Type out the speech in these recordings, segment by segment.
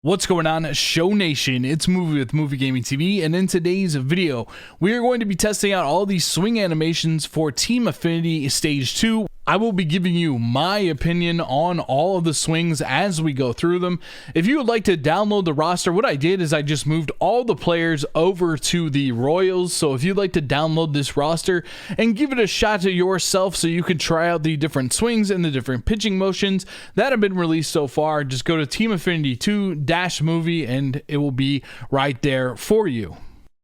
What's going on, Show Nation? It's Movie with Movie Gaming TV, and in today's video, we are going to be testing out all these swing animations for Team Affinity Stage 2. I will be giving you my opinion on all of the swings as we go through them. If you would like to download the roster, what I did is I just moved all the players over to the Royals. So if you'd like to download this roster and give it a shot to yourself so you can try out the different swings and the different pitching motions that have been released so far, just go to Team Affinity 2-movie and it will be right there for you.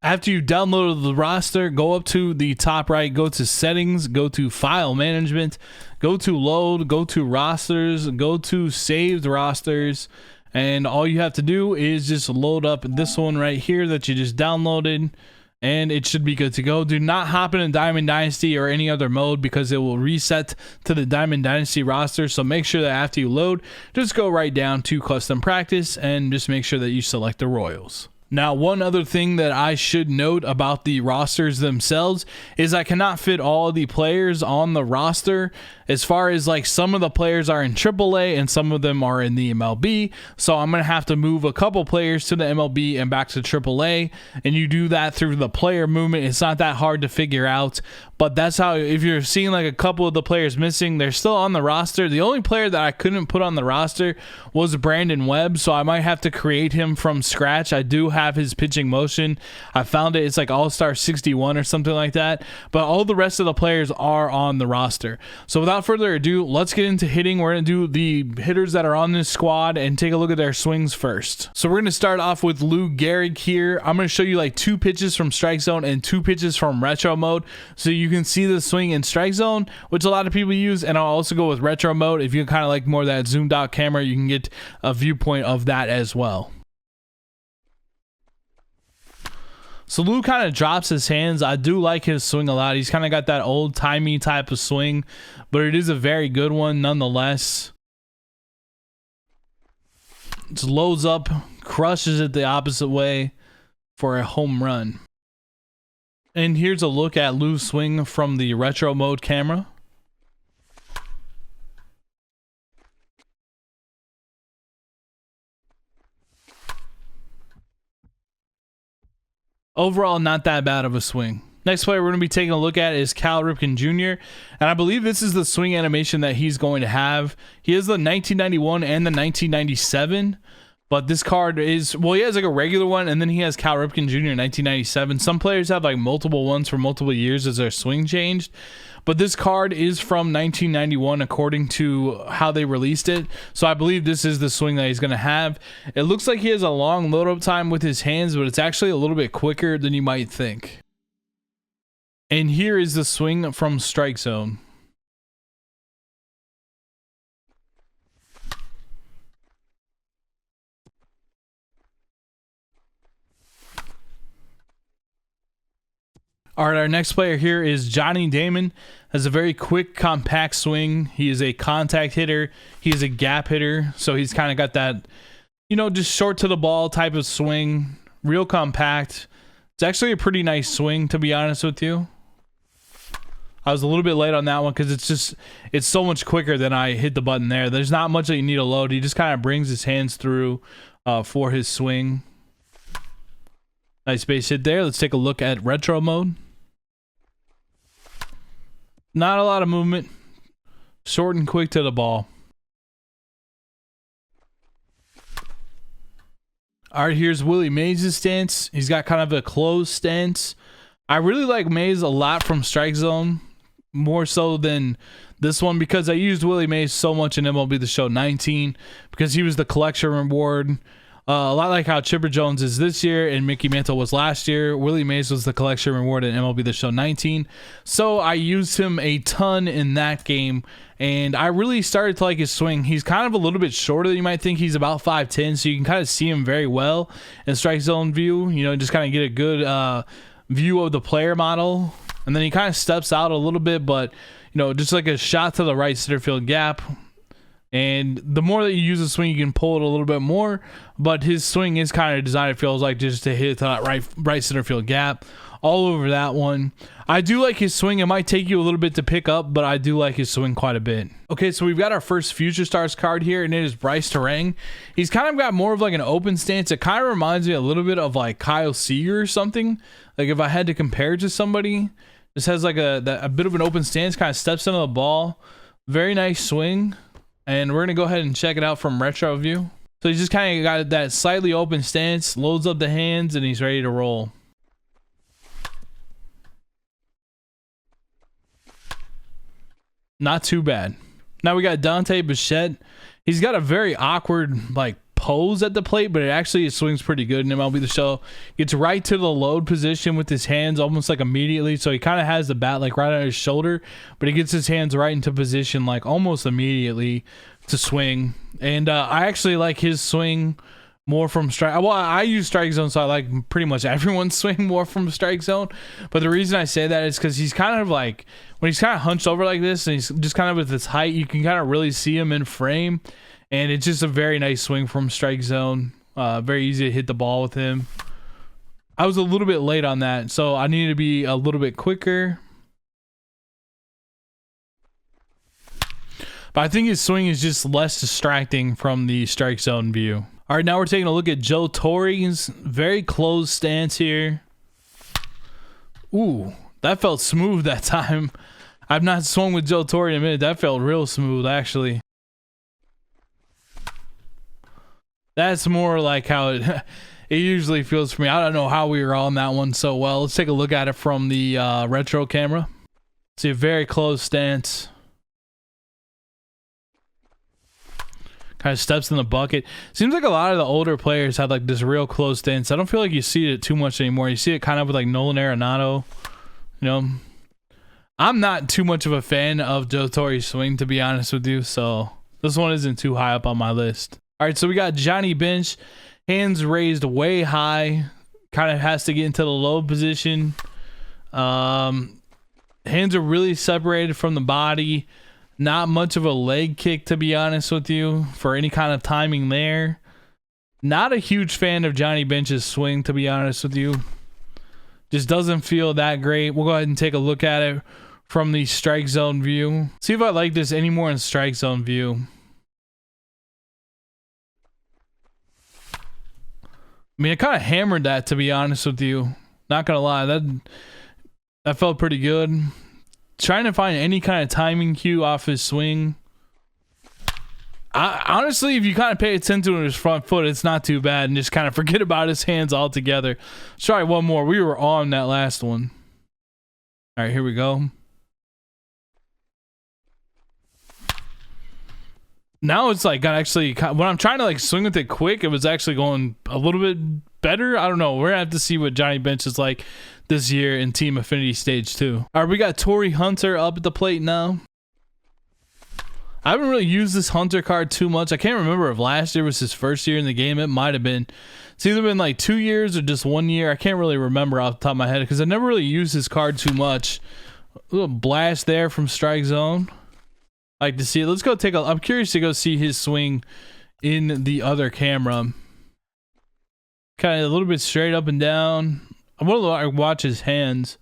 After you download the roster, go up to the top right, go to settings, go to file management, go to load, go to rosters, go to saved rosters, and all you have to do is just load up this one right here that you just downloaded, and it should be good to go. Do not hop into Diamond Dynasty or any other mode because it will reset to the Diamond Dynasty roster. So make sure that after you load, just go right down to custom practice and just make sure that you select the Royals. Now, one other thing that I should note about the rosters themselves is I cannot fit all the players on the roster. As far as like some of the players are in AAA and some of them are in the MLB. So I'm going to have to move a couple players to the MLB and back to AAA. And you do that through the player movement. It's not that hard to figure out. But that's how, if you're seeing like a couple of the players missing, they're still on the roster. The only player that I couldn't put on the roster was Brandon Webb. So I might have to create him from scratch. I do have his pitching motion. I found it. It's like All-Star 61 or something like that. But all the rest of the players are on the roster. So without further ado, let's get into hitting. We're going to do the hitters that are on this squad and take a look at their swings first. So we're going to start off with Lou Gehrig here. I'm going to show you like 2 pitches from strike zone and 2 pitches from retro mode. So you can see the swing in strike zone, which a lot of people use. And I'll also go with retro mode. If you kind of like more of that zoomed out camera, you can get a viewpoint of that as well. So Lou kind of drops his hands. I do like his swing a lot. He's kind of got that old-timey type of swing, but it is a very good one nonetheless. Just loads up, crushes it the opposite way for a home run. And here's a look at Lou's swing from the retro mode camera. Overall, not that bad of a swing. Next player we're going to be taking a look at is Cal Ripken Jr. And I believe this is the swing animation that he's going to have. He has the 1991 and the 1997. But this card is, well, he has like a regular one, and then he has Cal Ripken Jr. 1997. Some players have like multiple ones for multiple years as their swing changed. But this card is from 1991 according to how they released it. So I believe this is the swing that he's going to have. It looks like he has a long load up time with his hands, but it's actually a little bit quicker than you might think. And here is the swing from strike zone. All right, our next player here is Johnny Damon. Has a very quick, compact swing. He is a contact hitter. He is a gap hitter. So he's kind of got that, you know, just short to the ball type of swing. Real compact. It's actually a pretty nice swing, to be honest with you. I was a little bit late on that one because it's so much quicker than I hit the button there. There's not much that you need to load. He just kind of brings his hands through for his swing. Nice base hit there. Let's take a look at retro mode. Not a lot of movement. Short and quick to the ball. All right, here's Willie Mays' stance. He's got kind of a closed stance. I really like Mays a lot from strike zone, more so than this one because I used Willie Mays so much in MLB The Show 19 because he was the collection reward. A lot like how Chipper Jones is this year and Mickey Mantle was last year. Willie Mays was the collection reward in MLB The Show 19. So I used him a ton in that game, and I really started to like his swing. He's kind of a little bit shorter than you might think. He's about 5'10", so you can kind of see him very well in strike zone view. You know, just kind of get a good view of the player model. And then he kind of steps out a little bit, but, you know, just like a shot to the right center field gap. And the more that you use the swing, you can pull it a little bit more. But his swing is kind of designed, it feels like, just to hit that right center field gap. all over that one. I do like his swing. It might take you a little bit to pick up, but I do like his swing quite a bit. Okay, so we've got our first Future Stars card here, and it is Bryce Terang. He's kind of got more of like an open stance. It kind of reminds me a little bit of like Kyle Seager or something. Like if I had to compare it to somebody, this has like a bit of an open stance, kind of steps into the ball. Very nice swing. And we're going to go ahead and check it out from retro view. So he's just kind of got that slightly open stance, loads up the hands, and he's ready to roll. Not too bad. Now we got Damon Bechet. He's got a very awkward like pose at the plate, but it swings pretty good in MLB The Show. Gets right to the load position with his hands almost like immediately. So he kind of has the bat like right on his shoulder, but he gets his hands right into position like almost immediately to swing. And I actually like his swing more from strike. Well, I use strike zone, so I like pretty much everyone's swing more from strike zone. But the reason I say that is because he's kind of like, when he's kind of hunched over like this and he's just kind of with his height, you can kind of really see him in frame. And it's just a very nice swing from strike zone. Very easy to hit the ball with him. I was a little bit late on that, so I needed to be a little bit quicker. But I think his swing is just less distracting from the strike zone view. All right, now we're taking a look at Joe Torre's very closed stance here. Ooh, that felt smooth that time. I've not swung with Joe Torre in a minute. That felt real smooth, actually. That's more like how it usually feels for me. I don't know how we were on that one so well. Let's take a look at it from the retro camera. See a very close stance. Kind of steps in the bucket. Seems like a lot of the older players had like this real close stance. I don't feel like you see it too much anymore. You see it kind of with like Nolan Arenado. You know, I'm not too much of a fan of Joe Torre's swing, to be honest with you. So this one isn't too high up on my list. All right, so we got Johnny Bench, hands raised way high, kind of has to get into the low position. Hands are really separated from the body. Not much of a leg kick, to be honest with you, for any kind of timing there. Not a huge fan of Johnny Bench's swing, to be honest with you. Just doesn't feel that great. We'll go ahead and take a look at it from the strike zone view. See if I like this anymore in strike zone view. I mean, I kind of hammered that, to be honest with you. Not gonna lie, that felt pretty good. Trying to find any kind of timing cue off his swing. Honestly, if you kind of pay attention to his front foot, it's not too bad, and just kind of forget about his hands altogether. Let's try one more. We were on that last one. All right, here we go. Now it's like got actually, when I'm trying to like swing with it quick, it was actually going a little bit better. I don't know. We're gonna have to see what Johnny Bench is like this year in Team Affinity Stage 2. All right, we got Tori Hunter up at the plate now. I haven't really used this Hunter card too much. I can't remember if last year was his first year in the game. It might have been. It's either been like 2 years or just 1 year. I can't really remember off the top of my head because I never really used his card too much. A little blast there from strike zone. I like to see it. Let's go take a. I'm curious to go see his swing in the other camera. Kind of a little bit straight up and down. I want to watch his hands.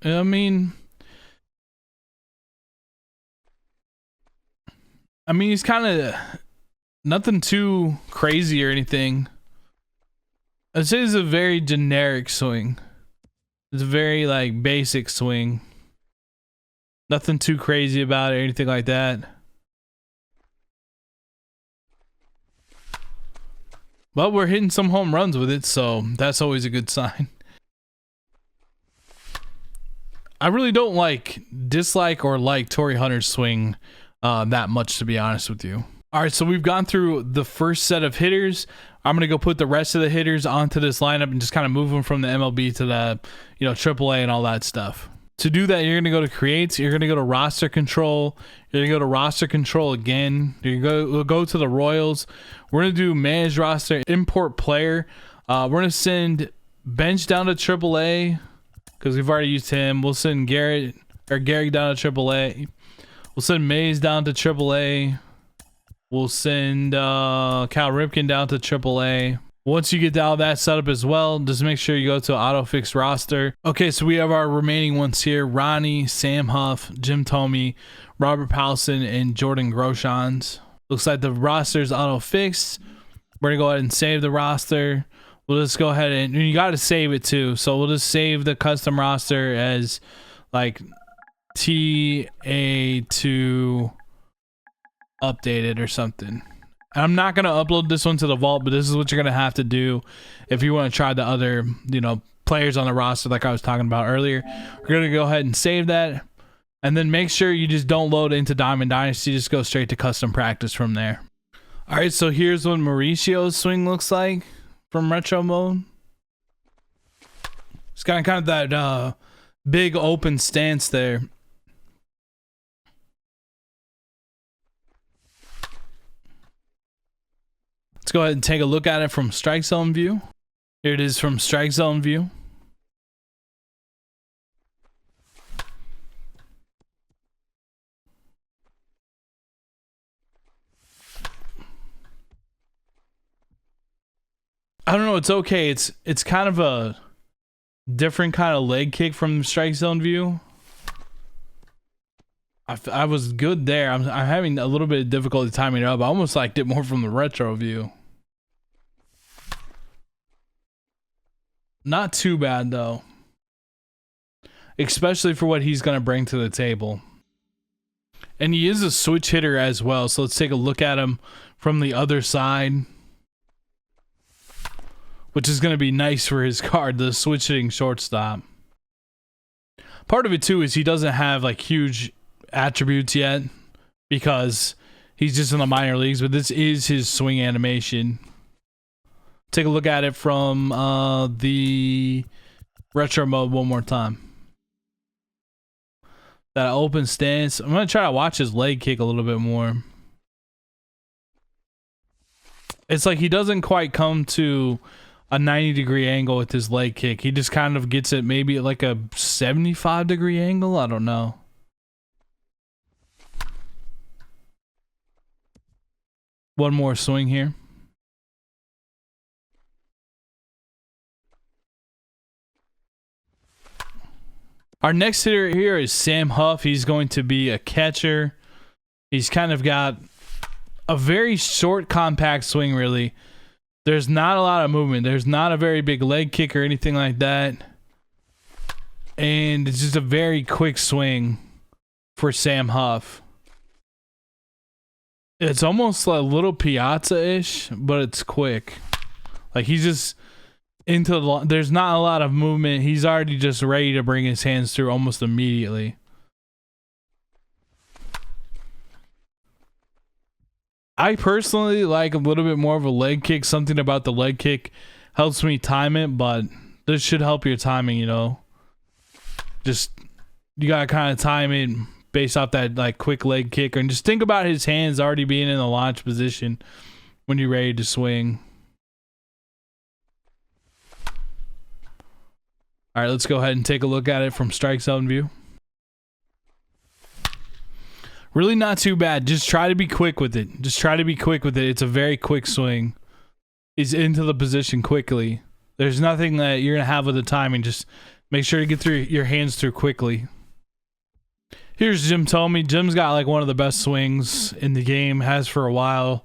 I mean, he's kind of nothing too crazy or anything. I'd say it's a very generic swing. It's a very like basic swing. Nothing too crazy about it or anything like that. But we're hitting some home runs with it, so that's always a good sign. I really don't dislike or like Tori Hunter's swing that much, to be honest with you. All right, so we've gone through the first set of hitters. I'm gonna go put the rest of the hitters onto this lineup and just kind of move them from the MLB to the AAA and all that stuff. To do that, you're going to go to Create, you're going to go to Roster Control, you're going to go to Roster Control again, we'll go to the Royals, we're going to do Manage Roster, Import Player, we're going to send Bench down to AAA, because we've already used him, we'll send Gehrig down to AAA, we'll send Mays down to AAA, we'll send Cal Ripken down to AAA, Once you get all that set up as well, just make sure you go to auto fix roster. Okay, so we have our remaining ones here: Ronnie, Sam Huff, Jim Thome, Robert Palson, and Jordan Groshons. Looks like the roster's auto fixed. We're gonna go ahead and save the roster. We'll just go ahead and you got to save it too. So we'll just save the custom roster as like TA2 updated or something. I'm not going to upload this one to the vault, but this is what you're going to have to do if you want to try the other, players on the roster like I was talking about earlier. We're going to go ahead and save that. And then make sure you just don't load into Diamond Dynasty. Just go straight to custom practice from there. All right, so here's what Mauricio's swing looks like from retro mode. It's got kind of that big open stance there. Let's go ahead and take a look at it from strike zone view. Here it is from strike zone view. I don't know, it's okay. It's kind of a different kind of leg kick from the strike zone view. I was good there. I'm having a little bit of difficulty timing it up. I almost liked it more from the retro view. Not too bad though. Especially for what he's going to bring to the table. And he is a switch hitter as well. So let's take a look at him from the other side. Which is going to be nice for his card, the switch hitting shortstop. Part of it too is he doesn't have like huge attributes yet because he's just in the minor leagues, but this is his swing animation. Take a look at it from the retro mode one more time. That open stance. I'm going to try to watch his leg kick a little bit more. It's like he doesn't quite come to a 90-degree angle with his leg kick. He just kind of gets it maybe at like a 75-degree angle. I don't know. One more swing here. Our next hitter here is Sam Huff. He's going to be a catcher. He's kind of got a very short, compact swing, really. There's not a lot of movement. There's not a very big leg kick or anything like that. And it's just a very quick swing for Sam Huff. It's almost a little Piazza-ish, but it's quick. Like he's just into the... There's not a lot of movement. He's already just ready to bring his hands through almost immediately. I personally like a little bit more of a leg kick. Something about the leg kick helps me time it, but this should help your timing, Just, you gotta kind of time it based off that like quick leg kick. And just think about his hands already being in the launch position when you're ready to swing. All right, let's go ahead and take a look at it from strike zone view. Really not too bad. Just try to be quick with it. It's a very quick swing. He's into the position quickly. There's nothing that you're going to have with the timing. Just make sure you get through your hands through quickly. Here's Jim Thome. Jim's got like one of the best swings in the game. Has for a while.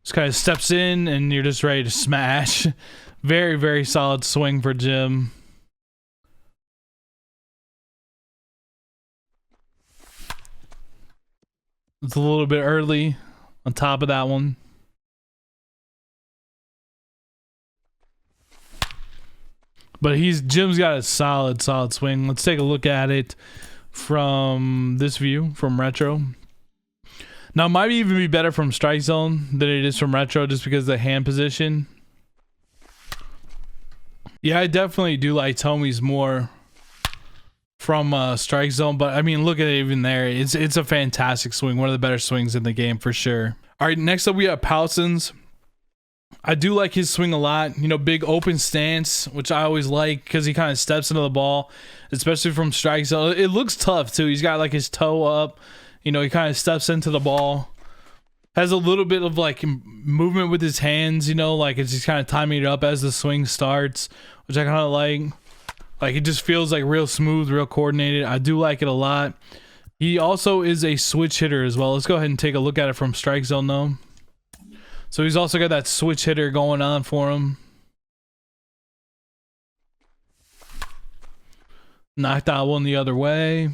Just kind of steps in and you're just ready to smash. Very, very solid swing for Jim. It's a little bit early on top of that one. But Jim's got a solid swing. Let's take a look at it from this view, from retro. Now, it might even be better from strike zone than it is from retro just because of the hand position. Yeah, I definitely do like Thome's more from strike zone, but I mean, look at it even there. It's a fantastic swing. One of the better swings in the game for sure. All right, next up we have Palson's. I do like his swing a lot. Big open stance, which I always like because he kind of steps into the ball, especially from strike zone. It looks tough too. He's got like his toe up. He kind of steps into the ball. Has a little bit of like movement with his hands, you know, like it's just kind of timing it up as the swing starts, which I kind of like. Like it just feels like real smooth, real coordinated. I do like it a lot. He also is a switch hitter as well. Let's go ahead and take a look at it from strike zone though. So he's also got that switch hitter going on for him. Knocked that one the other way.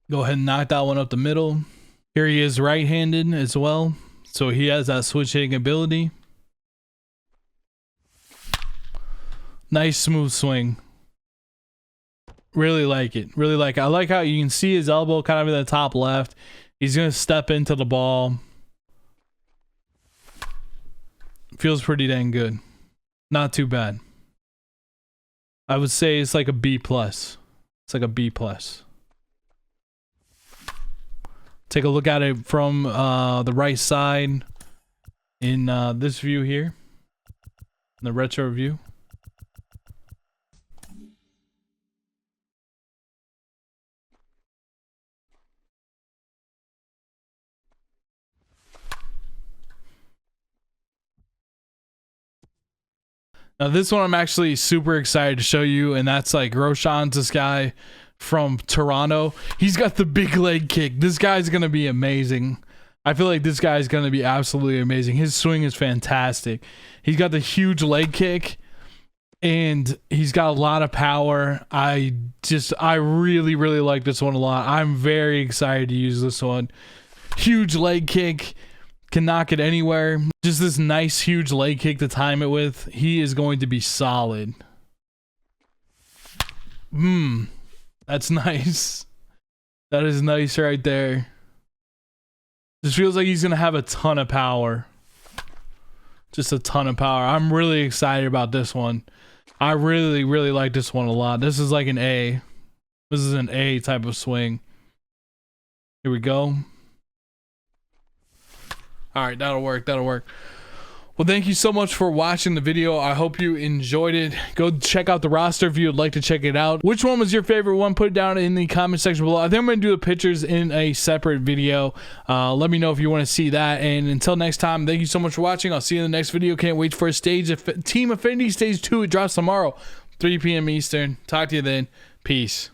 Go ahead and knock that one up the middle. Here he is right-handed as well. So he has that switch hitting ability. Nice smooth swing. Really like it. Really like it. I like how you can see his elbow kind of in the top left. He's going to step into the ball. Feels pretty dang good. Not too bad. I would say it's like a B+. It's like a B+. Take a look at it from the right side in this view here. The retro view. Now this one I'm actually super excited to show you, and that's like Groshons, this guy from Toronto. He's got the big leg kick. This guy's gonna be amazing. I feel like this guy's gonna be absolutely amazing. His swing is fantastic. He's got the huge leg kick, and he's got a lot of power. I really like this one a lot. I'm very excited to use this one. Huge leg kick. Can knock it anywhere. Just this nice huge leg kick to time it with. He is going to be solid. That's nice. That is nice right there. Just feels like he's gonna have a ton of power. Just a ton of power. I'm really excited about this one. I really like this one a lot. This is like an A. This is an A type of swing. Here we go. All right, that'll work. That'll work. Well, thank you so much for watching the video. I hope you enjoyed it. Go check out the roster if you would like to check it out. Which one was your favorite one? Put it down in the comment section below. I think I'm going to do the pictures in a separate video. Let me know if you want to see that. And until next time, thank you so much for watching. I'll see you in the next video. Can't wait for Team Affinity Stage 2. It drops tomorrow, 3 p.m. Eastern. Talk to you then. Peace.